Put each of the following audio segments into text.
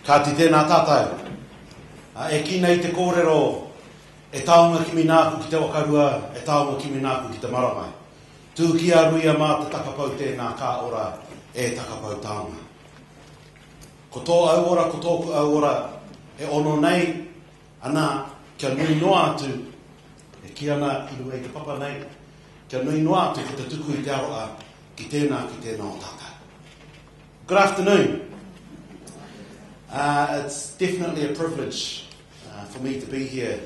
Ka te tēnā tātou. E kinei te kōrero, e taonga ki mināku ki te wakarua, e taonga ki mināku ki te marangai. Tū ki a ruia mā te takapau tēnā ka ora, e takapau taonga. Ko tō auora, ko tōku auora, e ono nei, ana kia nui noa atu, e ki ana i rua i te papa nei, kia nui noa atu ki te tuku i te aroa, ki tēnā o tātou. Good afternoon. It's definitely a privilege for me to be here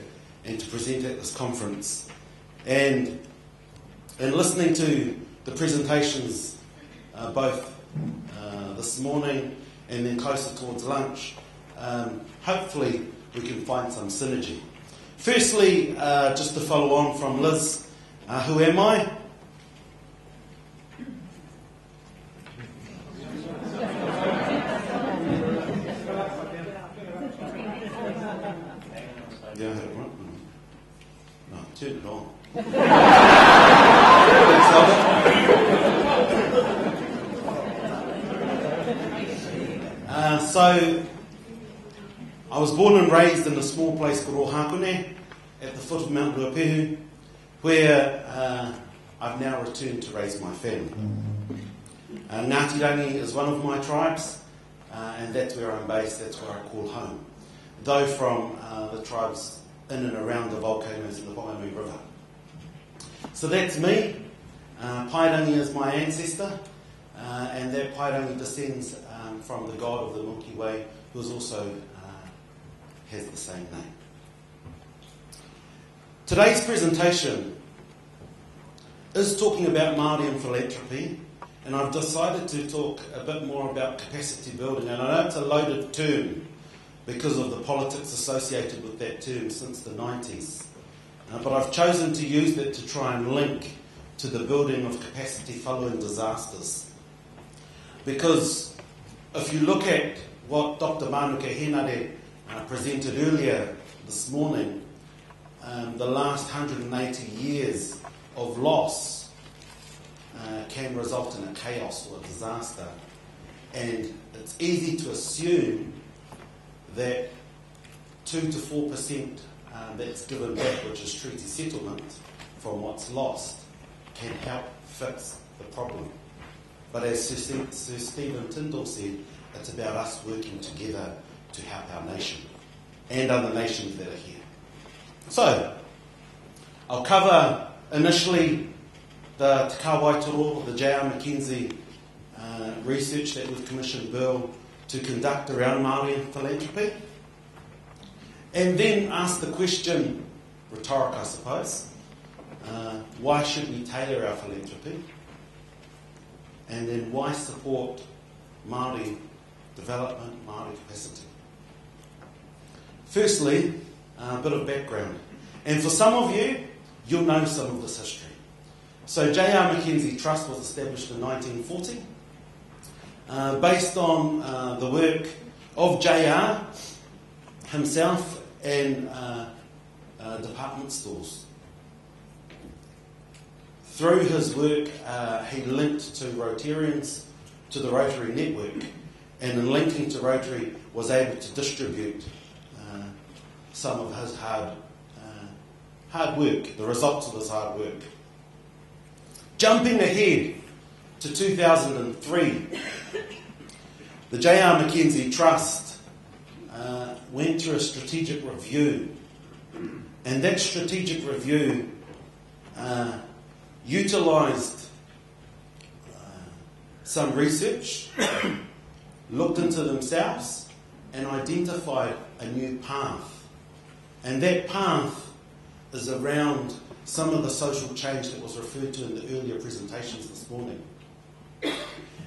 and to present at this conference. And listening to the presentations both this morning and then closer towards lunch, hopefully we can find some synergy. Firstly, just to follow on from Liz, who am I? Yeah, I had it right. No, turn it on. So, I was born and raised in a small place called Ohakune at the foot of Mount Ruapehu, where I've now returned to raise my family. Ngāti Rangi is one of my tribes, and that's where I'm based, that's where I call home. Though from the tribes in and around the volcanoes in the Whanganui River. So that's me. Pairangi is my ancestor, and that Pairangi descends from the god of the Milky Way, who is also has the same name. Today's presentation is talking about Māori and philanthropy, and I've decided to talk a bit more about capacity building, and I know it's a loaded term because of the politics associated with that term since the 90s. But I've chosen to use that to try and link to the building of capacity following disasters. Because if you look at what Dr. Manuka Henare presented earlier this morning, the last 180 years of loss can result in a chaos or a disaster. And it's easy to assume that 2 to 4% that's given back, which is treaty settlement, from what's lost, can help fix the problem. But as Sir Stephen Tindall said, it's about us working together to help our nation and other nations that are here. So, I'll cover initially the Te Kāwai Toro, the J.R. McKenzie research that we've commissioned BERL to conduct around Māori and philanthropy, and then ask the question, rhetoric I suppose, why should we tailor our philanthropy, and then why support Māori development, Māori capacity. Firstly, a bit of background, and for some of you, you'll know some of this history. So J.R. McKenzie Trust was established in 1940, based on the work of J.R. himself and department stores. Through his work, he linked to Rotarians, to the Rotary network, and in linking to Rotary was able to distribute some of his hard work, the results of his hard work. Jumping ahead to 2003, the J.R. McKenzie Trust went through a strategic review, and that strategic review utilised some research, looked into themselves, and identified a new path. And that path is around some of the social change that was referred to in the earlier presentations this morning.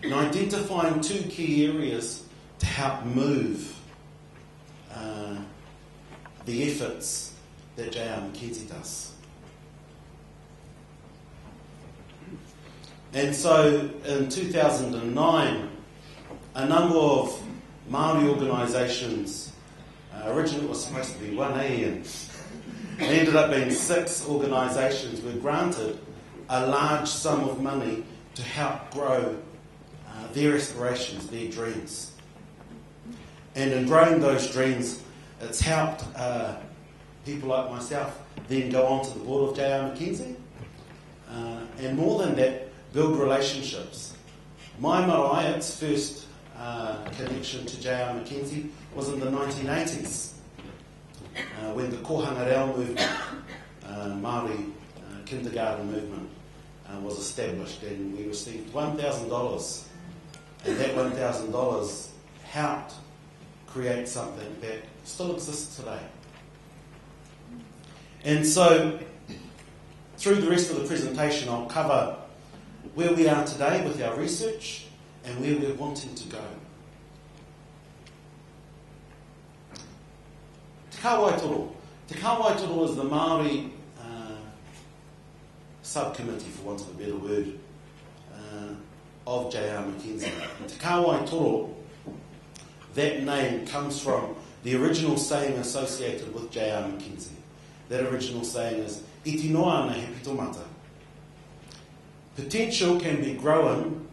And identifying two key areas to help move the efforts that J.R. McKenzie does. And so in 2009, a number of Māori organisations, originally it was supposed to be one, and it ended up being 6 organisations, were granted a large sum of money to help grow their aspirations, their dreams. And in growing those streams, it's helped people like myself then go on to the board of J.R. McKenzie. And more than that, build relationships. My marae's first connection to J.R. McKenzie was in the 1980s, when the Kohanga Reo movement, Māori kindergarten movement, was established, and we received $1,000, and that $1,000 helped create something that still exists today. And so, through the rest of the presentation, I'll cover where we are today with our research and where we're wanting to go. Te Kāwai Toro. Te Kāwai Toro is the Māori subcommittee, for want of a better word, of J.R. McKenzie. Te Kāwai Toro, that name comes from the original saying associated with J.R. McKenzie. That original saying is, iti noa nei he pitomata. Potential can be grown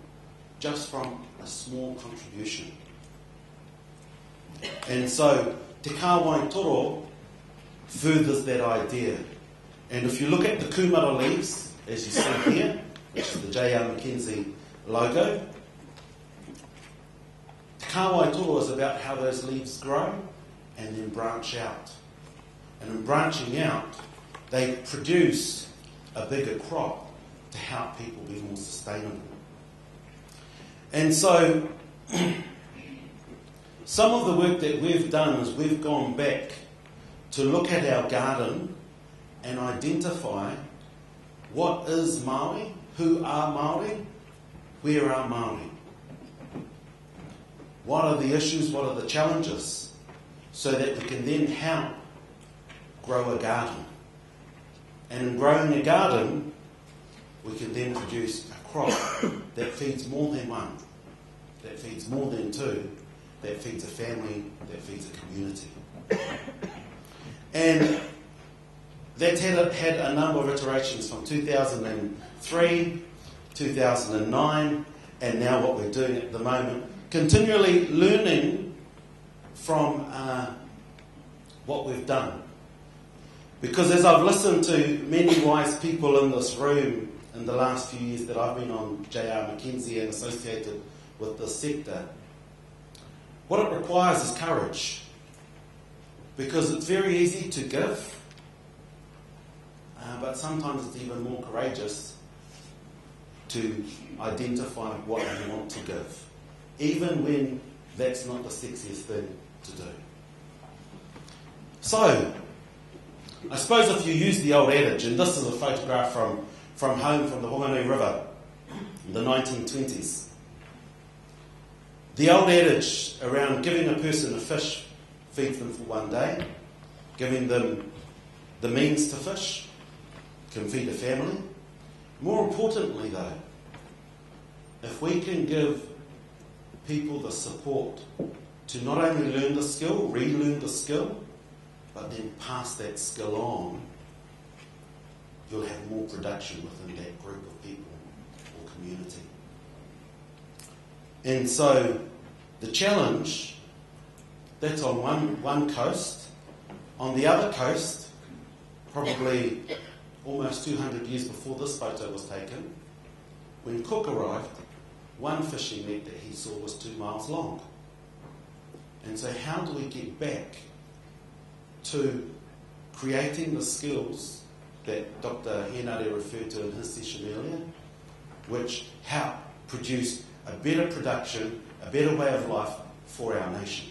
just from a small contribution. And so, Te Kāwai Toro furthers that idea. And if you look at the kumara leaves, as you see here, which is the J.R. McKenzie logo, Te Kāwai Toro is about how those leaves grow and then branch out. And in branching out, they produce a bigger crop to help people be more sustainable. And so, some of the work that we've done is we've gone back to look at our garden and identify what is Māori, who are Māori, where are Māori. What are the issues, what are the challenges, so that we can then help grow a garden. And in growing a garden, we can then produce a crop that feeds more than one, that feeds more than two, that feeds a family, that feeds a community. And that's had a number of iterations from 2003, 2009, and now what we're doing at the moment, continually learning from what we've done. Because as I've listened to many wise people in this room in the last few years that I've been on J.R. McKenzie and associated with this sector, what it requires is courage. Because it's very easy to give, but sometimes it's even more courageous to identify what you want to give, even when that's not the sexiest thing to do. So, I suppose if you use the old adage, and this is a photograph from home from the Honganui River in the 1920s, the old adage around giving a person a fish feeds them for one day, giving them the means to fish can feed a family. More importantly though, if we can give people the support to not only learn the skill, relearn the skill, but then pass that skill on, you'll have more production within that group of people or community. And so the challenge, that's on one coast. On the other coast, probably almost 200 years before this photo was taken, when Cook arrived, one fishing net that he saw was 2 miles long. And so how do we get back to creating the skills that Dr. Henare referred to in his session earlier, which help produce a better production, a better way of life for our nation?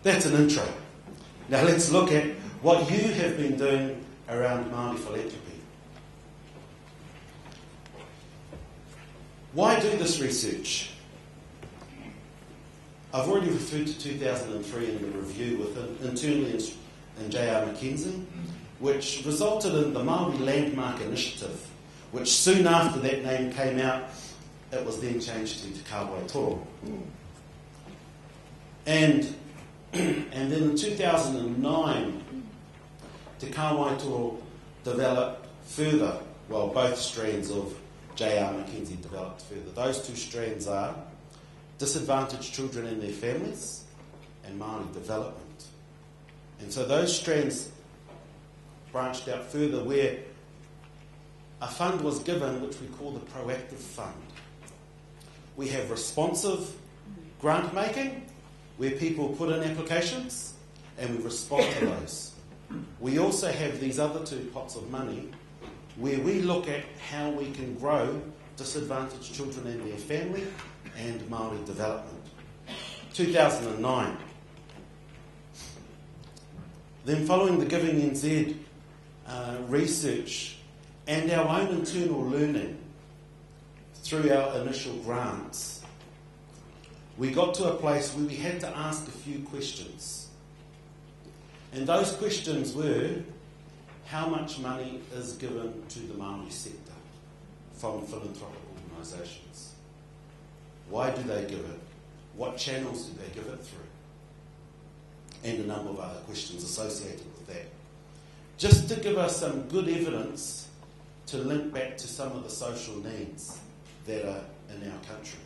That's an intro. Now let's look at what you have been doing around Māori philanthropy. Why do this research? I've already referred to 2003 in the review internally in J.R. McKenzie, which resulted in the Māori Landmark Initiative, which soon after that name came out, it was then changed to Te Kāwai Toro. And then in 2009, Te Kāwai Toro developed further, well, both strands of J.R. McKenzie developed further. Those two strands are disadvantaged children and their families, and Māori development. And so those strands branched out further, where a fund was given which we call the proactive fund. We have responsive grant making, where people put in applications and we respond to those. We also have these other two pots of money where we look at how we can grow disadvantaged children and their family and Māori development. 2009. Then following the Giving NZ research and our own internal learning through our initial grants, we got to a place where we had to ask a few questions. And those questions were, how much money is given to the Māori sector from philanthropic organisations? Why do they give it? What channels do they give it through? And a number of other questions associated with that. Just to give us some good evidence to link back to some of the social needs that are in our country.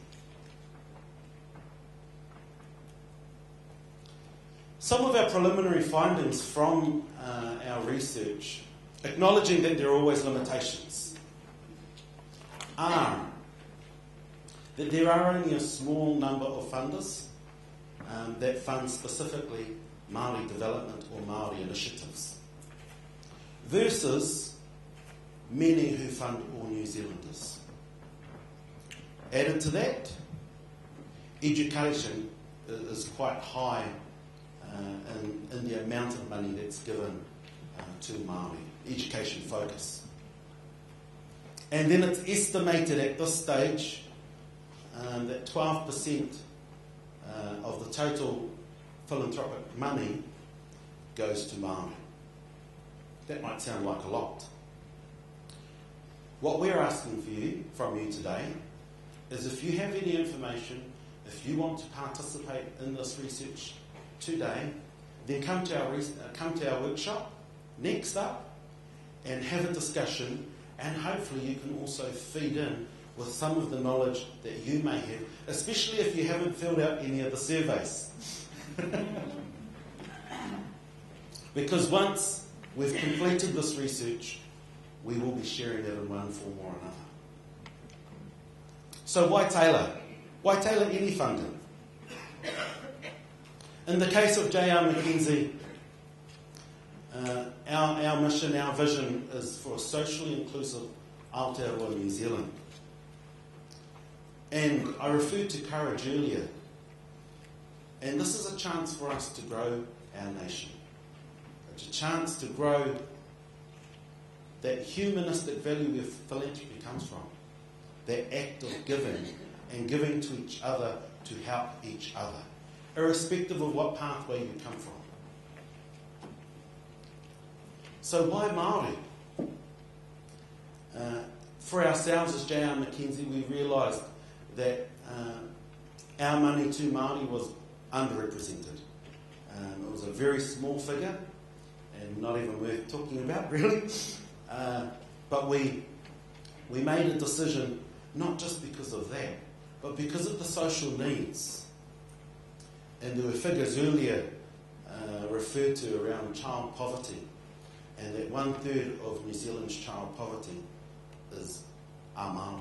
Some of our preliminary findings from our research, acknowledging that there are always limitations, are that there are only a small number of funders that fund specifically Māori development or Māori initiatives, versus many who fund all New Zealanders. Added to that, education is quite high in the amount of money that's given to Māori, education focus. And then it's estimated at this stage that 12% of the total philanthropic money goes to Māori. That might sound like a lot. What we're asking from you today is, if you have any information, if you want to participate in this research today, then come to our workshop next up and have a discussion, and hopefully you can also feed in with some of the knowledge that you may have, especially if you haven't filled out any of the surveys. Because once we've completed this research, we will be sharing it in one form or another. So why tailor? Why tailor any funding? In the case of J.R. McKenzie, our mission, our vision is for a socially inclusive Aotearoa New Zealand. And I referred to courage earlier. And this is a chance for us to grow our nation. It's a chance to grow that humanistic value where philanthropy comes from. That act of giving, and giving to each other to help each other, irrespective of what pathway you come from. So why Māori? For ourselves as J.R. McKenzie, we realised that our money to Māori was underrepresented. It was a very small figure, and not even worth talking about, really. But we made a decision, not just because of that, but because of the social needs. And there were figures earlier referred to around child poverty, and that 1/3 of New Zealand's child poverty is our Māori.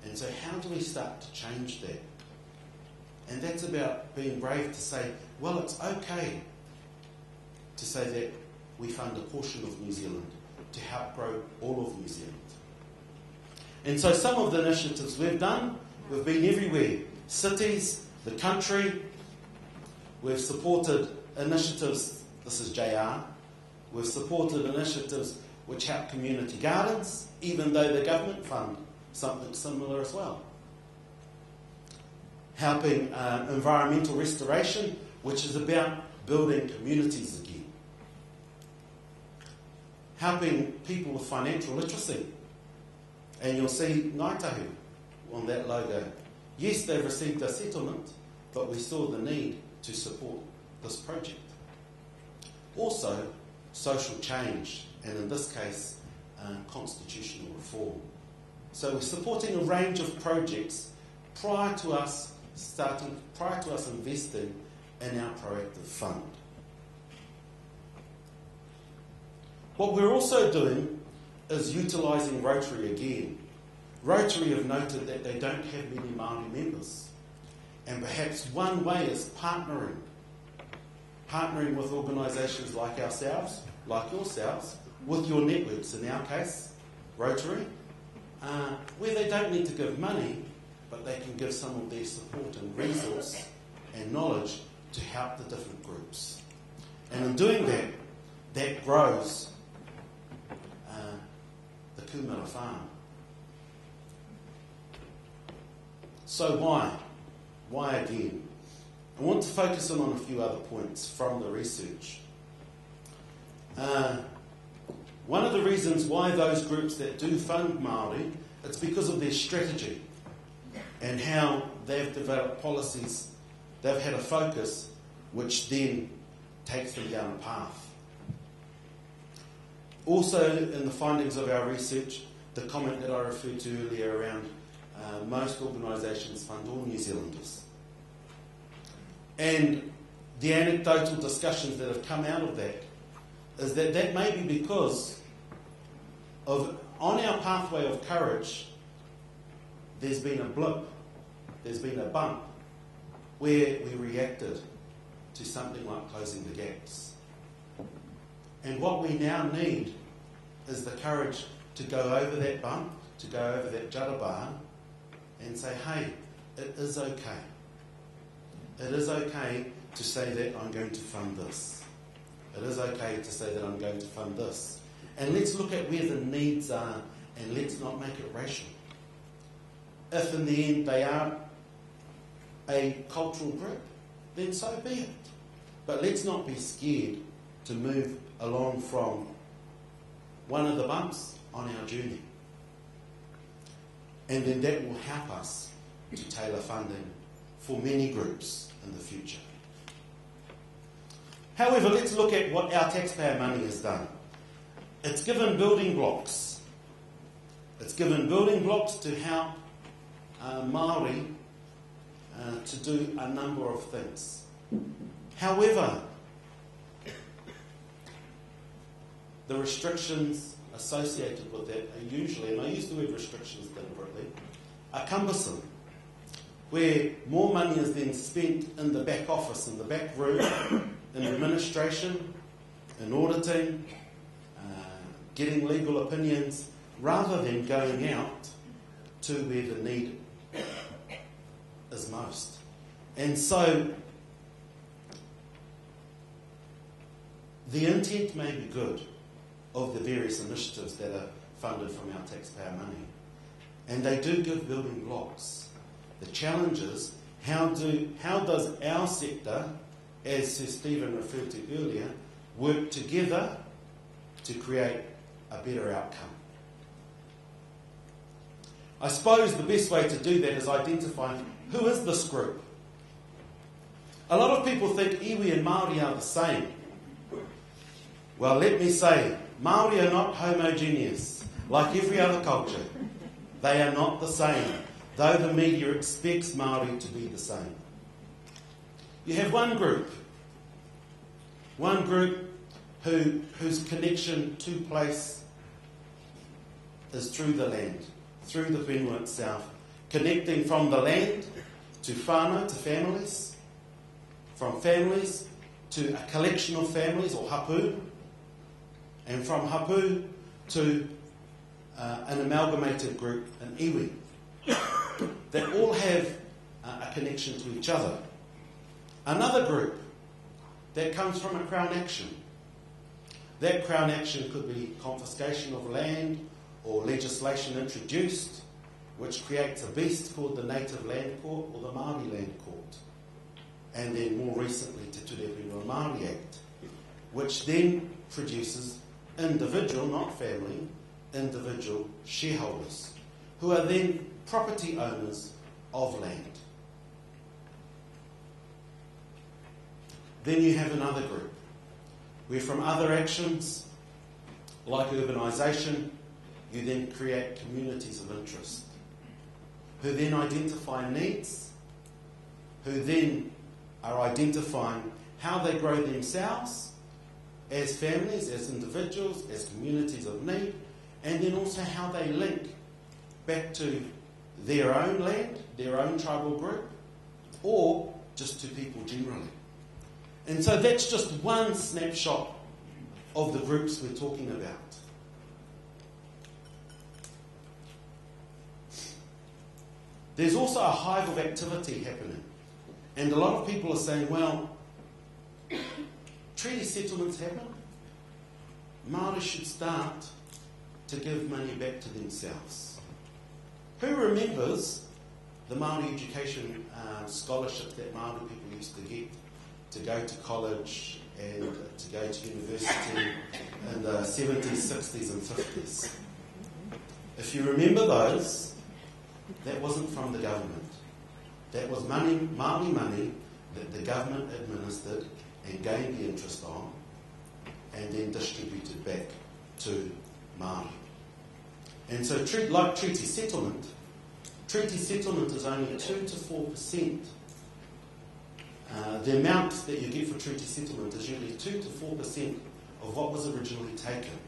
And so how do we start to change that? And that's about being brave to say, well, it's okay to say that we fund a portion of New Zealand to help grow all of New Zealand. And so some of the initiatives we've done, we've been everywhere. Cities, the country. We've supported initiatives, this is JR, we've supported initiatives which help community gardens, even though the government fund something similar as well. Helping environmental restoration, which is about building communities again. Helping people with financial literacy. And you'll see Ngaitahu on that logo. Yes, they've received a settlement, but we saw the need to support this project. Also, social change, and in this case, constitutional reform. So we're supporting a range of projects prior to us investing in our proactive fund. What we're also doing is utilising Rotary again. Rotary have noted that they don't have many Māori members. And perhaps one way is partnering with organisations like ourselves, like yourselves, with your networks, in our case, Rotary, where they don't need to give money, but they can give some of their support and resource and knowledge to help the different groups. And in doing that, that grows the Kumara farm. So why? Why again? I want to focus in on a few other points from the research. One of the reasons why those groups that do fund Māori, it's because of their strategy and how they've developed policies. They've had a focus which then takes them down a path. Also, in the findings of our research, the comment that I referred to earlier around most organisations fund all New Zealanders. And the anecdotal discussions that have come out of that is that that may be because of, on our pathway of courage, there's been a blip, there's been a bump, where we reacted to something like closing the gaps. And what we now need is the courage to go over that bump, to go over that jarabar, and say, hey, it is okay. It is okay to say that I'm going to fund this. It is okay to say that I'm going to fund this. And let's look at where the needs are, and let's not make it racial. If in the end they are a cultural group, then so be it. But let's not be scared to move along from one of the bumps on our journey. And then that will help us to tailor funding for many groups in the future. However, let's look at what our taxpayer money has done. It's given building blocks. It's given building blocks to help Māori to do a number of things. However, the restrictions associated with that are usually, and I use the word restrictions deliberately, are cumbersome, where more money is then spent in the back office, in the back room, in administration, in auditing, getting legal opinions, rather than going out to where the need is most. And so, the intent may be good of the various initiatives that are funded from our taxpayer money, and they do give building blocks. The challenge is, how does our sector, as Sir Stephen referred to earlier, work together to create a better outcome? I suppose the best way to do that is identify who is this group. A lot of people think iwi and Māori are the same. Well, let me say, Māori are not homogeneous, like every other culture. They are not the same, though the media expects Māori to be the same. You have one group whose connection to place is through the land, through the whenua itself, connecting from the land to whānau, to families, from families to a collection of families, or hapu, and from hapu to an amalgamated group, an iwi, that all have a connection to each other. Another group that comes from a Crown action. That Crown action could be confiscation of land or legislation introduced which creates a beast called the Native Land Court or the Māori Land Court. And then more recently Te Ture Whenua Māori Act, which then produces individual, not family, individual shareholders, who are then property owners of land. Then you have another group, where from other actions, like urbanisation, you then create communities of interest, who then identify needs, who then are identifying how they grow themselves as families, as individuals, as communities of need, and then also how they link back to their own land, their own tribal group, or just to people generally. And so that's just one snapshot of the groups we're talking about. There's also a hive of activity happening. And a lot of people are saying, well, treaty settlements happen. Māori should start to give money back to themselves. Who remembers the Māori education scholarships that Māori people used to get to go to college and to go to university in the 70s, 60s and 50s? If you remember those, that wasn't from the government. That was money, Māori money, that the government administered and gained the interest on and then distributed back to Māori. And so, like treaty settlement is only 2 to 4%. The amount that you get for treaty settlement is usually 2 to 4% of what was originally taken.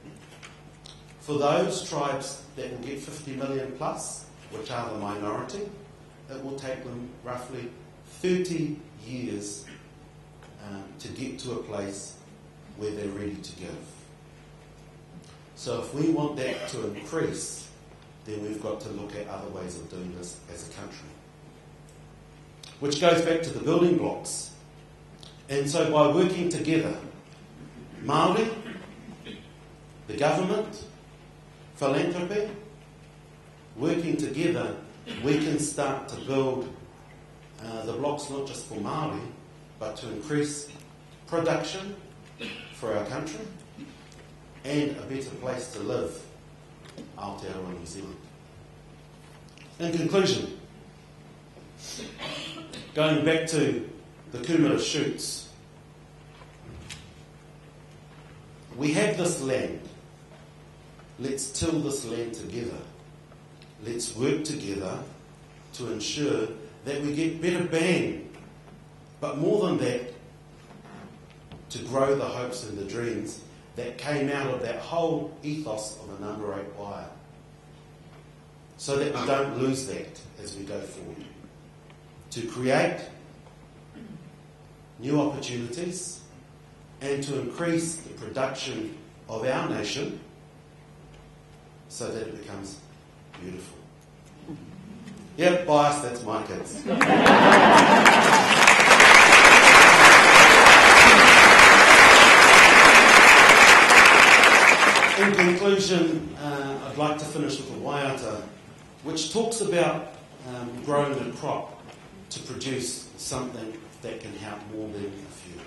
For those tribes that will get 50 million plus, which are the minority, it will take them roughly 30 years to get to a place where they're ready to give. So if we want that to increase, then we've got to look at other ways of doing this as a country. Which goes back to the building blocks. And so by working together, Māori, the government, philanthropy, working together, we can start to build the blocks not just for Māori, but to increase production for our country and a better place to live, Aotearoa New Zealand. In conclusion, going back to the kumara shoots, we have this land. Let's till this land together. Let's work together to ensure that we get better bang, but more than that, to grow the hopes and the dreams that came out of that whole ethos of a number 8 wire, so that we don't lose that as we go forward. To create new opportunities and to increase the production of our nation so that it becomes beautiful. Yep, bias, that's my kids. In conclusion, I'd like to finish with a waiata, which talks about growing a crop to produce something that can help more than a few.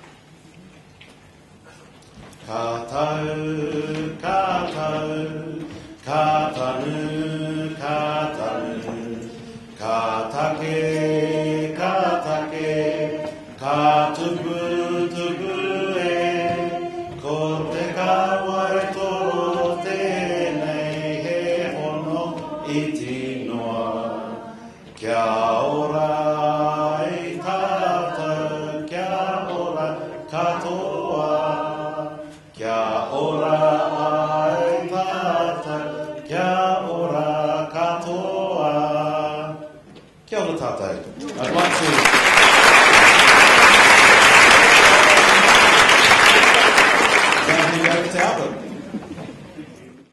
Ka tau, ka tau, ka tanu, ka tanu, ka take, ka tupu, tupu e, ko te Kāwai Toro tēnei he hono I tinoa. Kia ora I tātou, kia ora katoa, kia ora ai tātou, kia ora katoa. Kia ora tātou. I'd like to hand over to Albert.